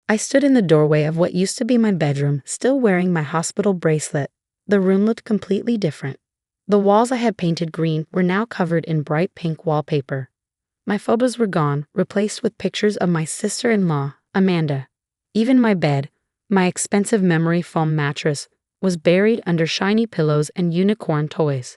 I stood in the doorway of what used to be my bedroom, still wearing my hospital bracelet. The room looked completely different. The walls I had painted green were now covered in bright pink wallpaper. My photos were gone, replaced with pictures of my sister-in-law, Amanda. Even my bed, my expensive memory foam mattress, was buried under shiny pillows and unicorn toys.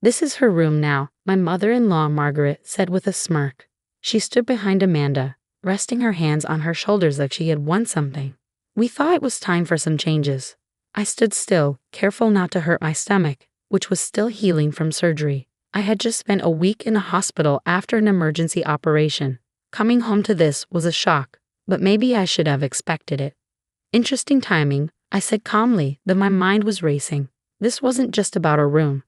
"This is her room now," my mother-in-law Margaret said with a smirk. She stood behind Amanda, resting her hands on her shoulders like she had won something. "We thought it was time for some changes." I stood still, careful not to hurt my stomach, which was still healing from surgery. I had just spent a week in a hospital after an emergency operation. Coming home to this was a shock, but maybe I should have expected it. "Interesting timing," I said calmly, though my mind was racing. This wasn't just about a room.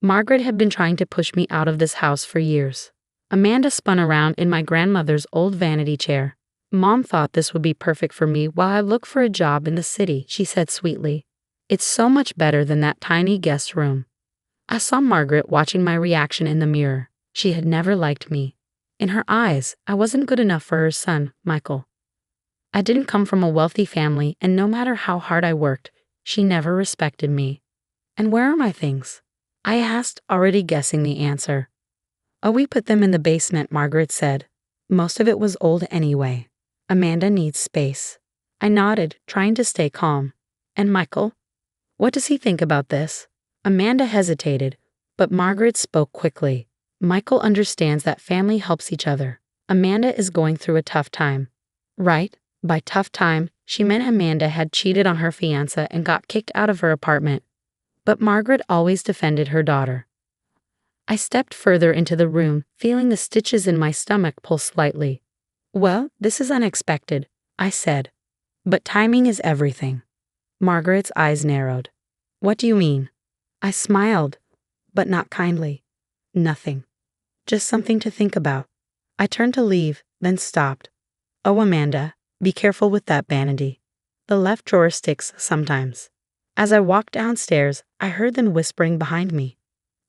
Margaret had been trying to push me out of this house for years. Amanda spun around in my grandmother's old vanity chair. "Mom thought this would be perfect for me while I look for a job in the city," she said sweetly. "It's so much better than that tiny guest room." I saw Margaret watching my reaction in the mirror. She had never liked me. In her eyes, I wasn't good enough for her son, Michael. I didn't come from a wealthy family, and no matter how hard I worked, she never respected me. "And where are my things?" I asked, already guessing the answer. "Oh, we put them in the basement," Margaret said. "Most of it was old anyway. Amanda needs space." I nodded, trying to stay calm. "And Michael? What does he think about this?" Amanda hesitated, but Margaret spoke quickly. "Michael understands that family helps each other. Amanda is going through a tough time." Right? By tough time, she meant Amanda had cheated on her fiancé and got kicked out of her apartment. But Margaret always defended her daughter. I stepped further into the room, feeling the stitches in my stomach pulse slightly. "Well, this is unexpected," I said. "But timing is everything." Margaret's eyes narrowed. "What do you mean?" I smiled, but not kindly. "Nothing. Just something to think about." I turned to leave, then stopped. "Oh, Amanda, be careful with that vanity. The left drawer sticks sometimes." As I walked downstairs, I heard them whispering behind me.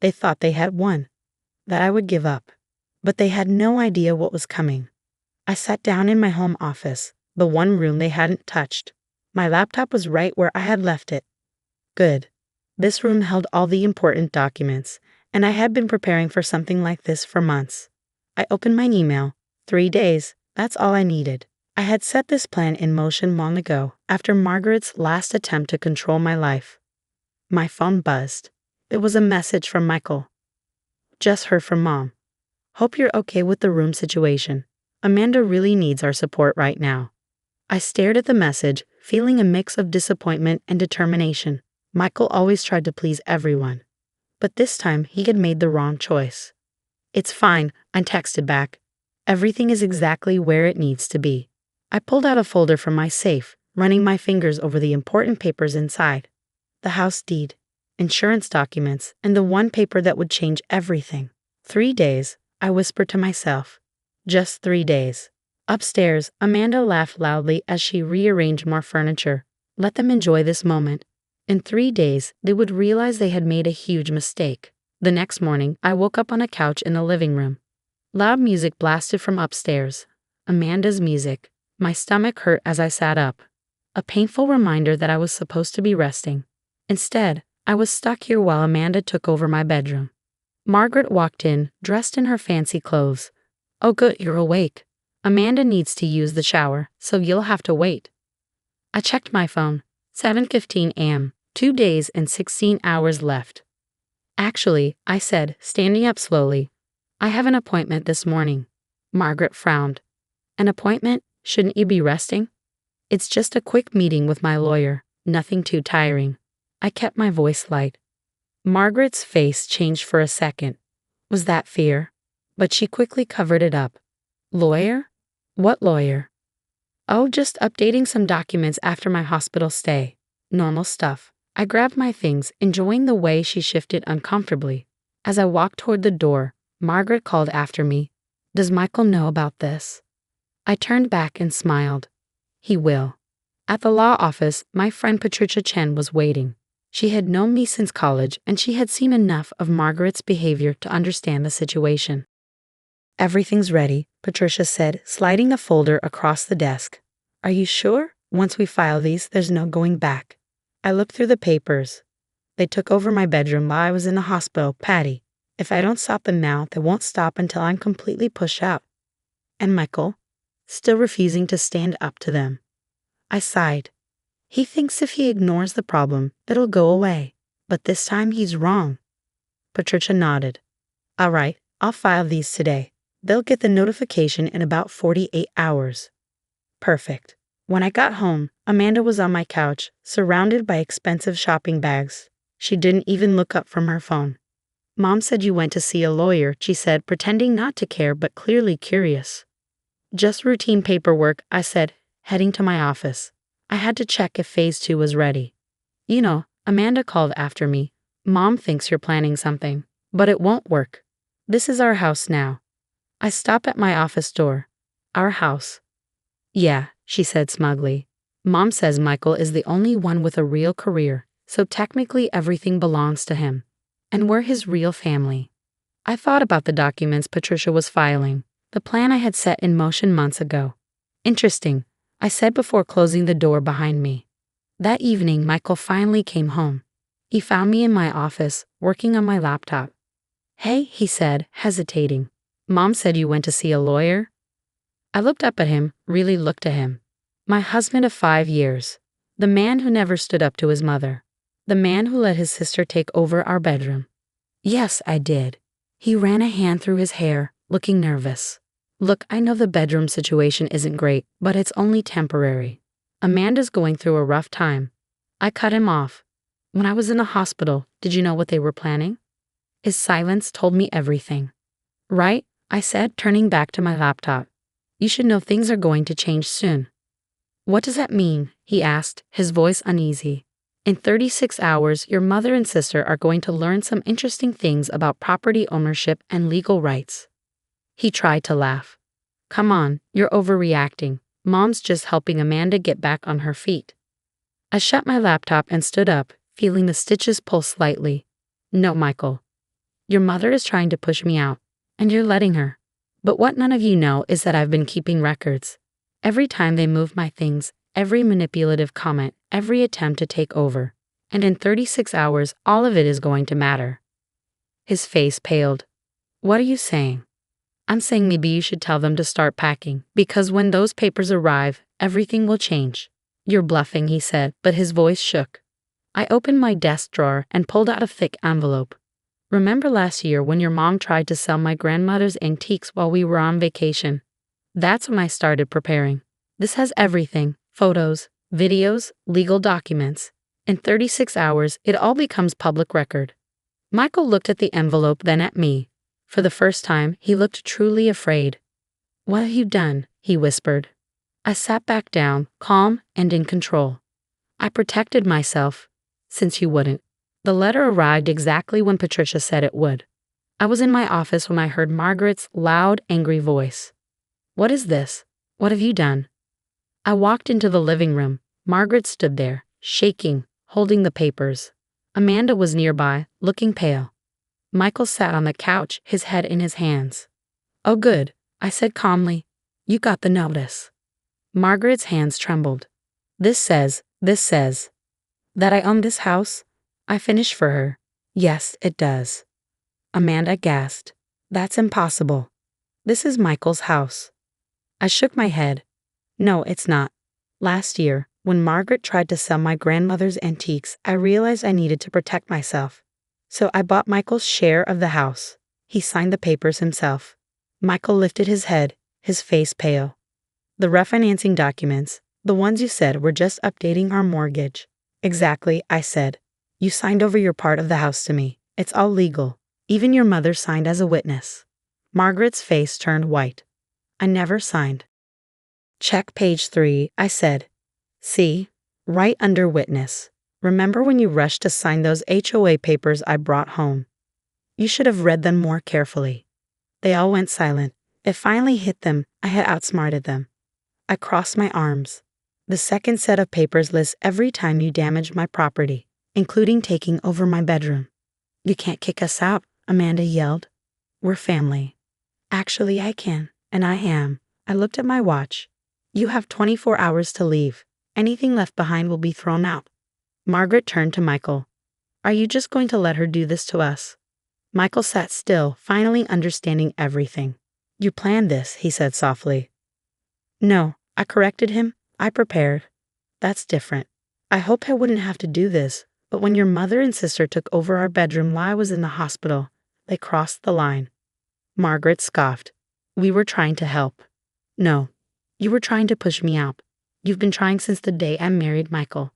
They thought they had won, that I would give up. But they had no idea what was coming. I sat down in my home office, the one room they hadn't touched. My laptop was right where I had left it. Good. This room held all the important documents, and I had been preparing for something like this for months. I opened my email. 3 days, that's all I needed. I had set this plan in motion long ago, after Margaret's last attempt to control my life. My phone buzzed. It was a message from Michael. "Just heard from Mom. Hope you're okay with the room situation. Amanda really needs our support right now." I stared at the message, feeling a mix of disappointment and determination. Michael always tried to please everyone. But this time, he had made the wrong choice. "It's fine," I texted back. "Everything is exactly where it needs to be." I pulled out a folder from my safe, running my fingers over the important papers inside. The house deed, insurance documents, and the one paper that would change everything. 3 days, I whispered to myself. Just 3 days. Upstairs, Amanda laughed loudly as she rearranged more furniture. Let them enjoy this moment. In 3 days, they would realize they had made a huge mistake. The next morning, I woke up on a couch in the living room. Loud music blasted from upstairs. Amanda's music. My stomach hurt as I sat up. A painful reminder that I was supposed to be resting. Instead, I was stuck here while Amanda took over my bedroom. Margaret walked in, dressed in her fancy clothes. "Oh good, you're awake. Amanda needs to use the shower, so you'll have to wait." I checked my phone. 7:15 a.m. 2 days and 16 hours left. "Actually," I said, standing up slowly, "I have an appointment this morning." Margaret frowned. "An appointment? Shouldn't you be resting?" "It's just a quick meeting with my lawyer, nothing too tiring." I kept my voice light. Margaret's face changed for a second. Was that fear? But she quickly covered it up. "Lawyer? What lawyer?" "Oh, just updating some documents after my hospital stay. Normal stuff." I grabbed my things, enjoying the way she shifted uncomfortably. As I walked toward the door, Margaret called after me. "Does Michael know about this?" I turned back and smiled. "He will." At the law office, my friend Patricia Chen was waiting. She had known me since college, and she had seen enough of Margaret's behavior to understand the situation. "Everything's ready," Patricia said, sliding a folder across the desk. Are you sure? Once we file these, there's no going back. I looked through the papers. They took over my bedroom while I was in the hospital, Patty. If I don't stop them now, they won't stop until I'm completely pushed out. And Michael? Still refusing to stand up to them. I sighed. He thinks if he ignores the problem, it'll go away. But this time he's wrong. Patricia nodded. All right, I'll file these today. They'll get the notification in about 48 hours. Perfect. When I got home, Amanda was on my couch, surrounded by expensive shopping bags. She didn't even look up from her phone. Mom said you went to see a lawyer, she said, pretending not to care but clearly curious. Just routine paperwork, I said, heading to my office. I had to check if phase 2 was ready. You know, Amanda called after me. Mom thinks you're planning something, but it won't work. This is our house now. I stop at my office door. Our house. Yeah, she said smugly. Mom says Michael is the only one with a real career, so technically everything belongs to him. And we're his real family. I thought about the documents Patricia was filing, the plan I had set in motion months ago. Interesting, I said before closing the door behind me. That evening, Michael finally came home. He found me in my office, working on my laptop. Hey, he said, hesitating. Mom said you went to see a lawyer? I looked up at him, really looked at him. My husband of 5 years. The man who never stood up to his mother. The man who let his sister take over our bedroom. Yes, I did. He ran a hand through his hair, looking nervous. Look, I know the bedroom situation isn't great, but it's only temporary. Amanda's going through a rough time. I cut him off. When I was in the hospital, did you know what they were planning? His silence told me everything. Right, I said, turning back to my laptop. You should know things are going to change soon. What does that mean? He asked, his voice uneasy. In 36 hours, your mother and sister are going to learn some interesting things about property ownership and legal rights. He tried to laugh. Come on, you're overreacting. Mom's just helping Amanda get back on her feet. I shut my laptop and stood up, feeling the stitches pull slightly. No, Michael. Your mother is trying to push me out, and you're letting her. But what none of you know is that I've been keeping records. Every time they move my things, every manipulative comment, every attempt to take over. And in 36 hours, all of it is going to matter. His face paled. What are you saying? I'm saying maybe you should tell them to start packing, because when those papers arrive, everything will change. You're bluffing, he said, but his voice shook. I opened my desk drawer and pulled out a thick envelope. Remember last year when your mom tried to sell my grandmother's antiques while we were on vacation? That's when I started preparing. This has everything: photos, videos, legal documents. In 36 hours, it all becomes public record. Michael looked at the envelope, then at me. For the first time, he looked truly afraid. What have you done? He whispered. I sat back down, calm and in control. I protected myself, since you wouldn't. The letter arrived exactly when Patricia said it would. I was in my office when I heard Margaret's loud, angry voice. What is this? What have you done? I walked into the living room. Margaret stood there, shaking, holding the papers. Amanda was nearby, looking pale. Michael sat on the couch, his head in his hands. Oh good, I said calmly. You got the notice. Margaret's hands trembled. This says that I own this house? I finished for her. Yes, it does. Amanda gasped. That's impossible. This is Michael's house. I shook my head. No, it's not. Last year, when Margaret tried to sell my grandmother's antiques, I realized I needed to protect myself. So I bought Michael's share of the house. He signed the papers himself. Michael lifted his head, his face pale. The refinancing documents, the ones you said were just updating our mortgage. Exactly, I said. You signed over your part of the house to me. It's all legal. Even your mother signed as a witness. Margaret's face turned white. I never signed. Check page 3, I said. See? Right under witness. Remember when you rushed to sign those HOA papers I brought home? You should have read them more carefully. They all went silent. It finally hit them. I had outsmarted them. I crossed my arms. The second set of papers lists every time you damaged my property, including taking over my bedroom. You can't kick us out, Amanda yelled. We're family. Actually, I can, and I am. I looked at my watch. You have 24 hours to leave. Anything left behind will be thrown out. Margaret turned to Michael. Are you just going to let her do this to us? Michael sat still, finally understanding everything. You planned this, he said softly. No, I corrected him. I prepared. That's different. I hoped I wouldn't have to do this, but when your mother and sister took over our bedroom while I was in the hospital, they crossed the line. Margaret scoffed. We were trying to help. No, you were trying to push me out. You've been trying since the day I married Michael.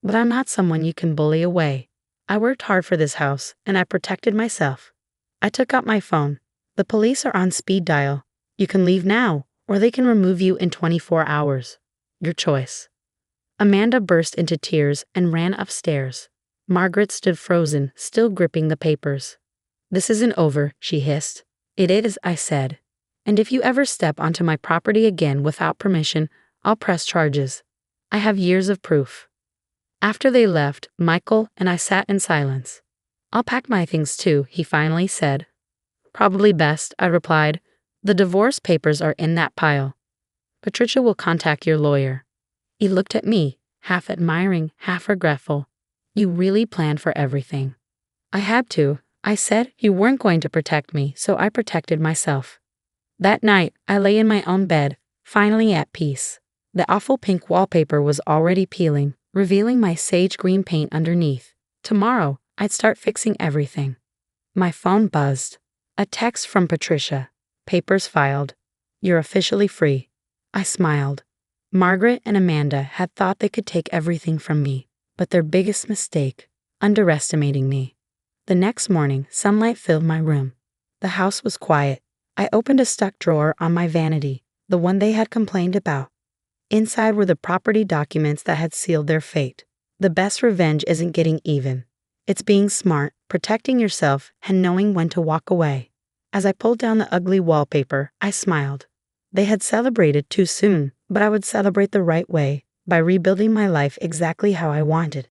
But I'm not someone you can bully away. I worked hard for this house, and I protected myself. I took out my phone. The police are on speed dial. You can leave now, or they can remove you in 24 hours. Your choice. Amanda burst into tears and ran upstairs. Margaret stood frozen, still gripping the papers. This isn't over, she hissed. It is, I said. And if you ever step onto my property again without permission, I'll press charges. I have years of proof. After they left, Michael and I sat in silence. I'll pack my things too, he finally said. Probably best, I replied. The divorce papers are in that pile. Patricia will contact your lawyer. He looked at me, half admiring, half regretful. You really planned for everything. I had to. I said you weren't going to protect me, so I protected myself. That night, I lay in my own bed, finally at peace. The awful pink wallpaper was already peeling, revealing my sage green paint underneath. Tomorrow, I'd start fixing everything. My phone buzzed. A text from Patricia. Papers filed. You're officially free. I smiled. Margaret and Amanda had thought they could take everything from me, but their biggest mistake, underestimating me. The next morning, sunlight filled my room. The house was quiet. I opened a stuck drawer on my vanity, the one they had complained about. Inside were the property documents that had sealed their fate. The best revenge isn't getting even. It's being smart, protecting yourself, and knowing when to walk away. As I pulled down the ugly wallpaper, I smiled. They had celebrated too soon, but I would celebrate the right way, by rebuilding my life exactly how I wanted.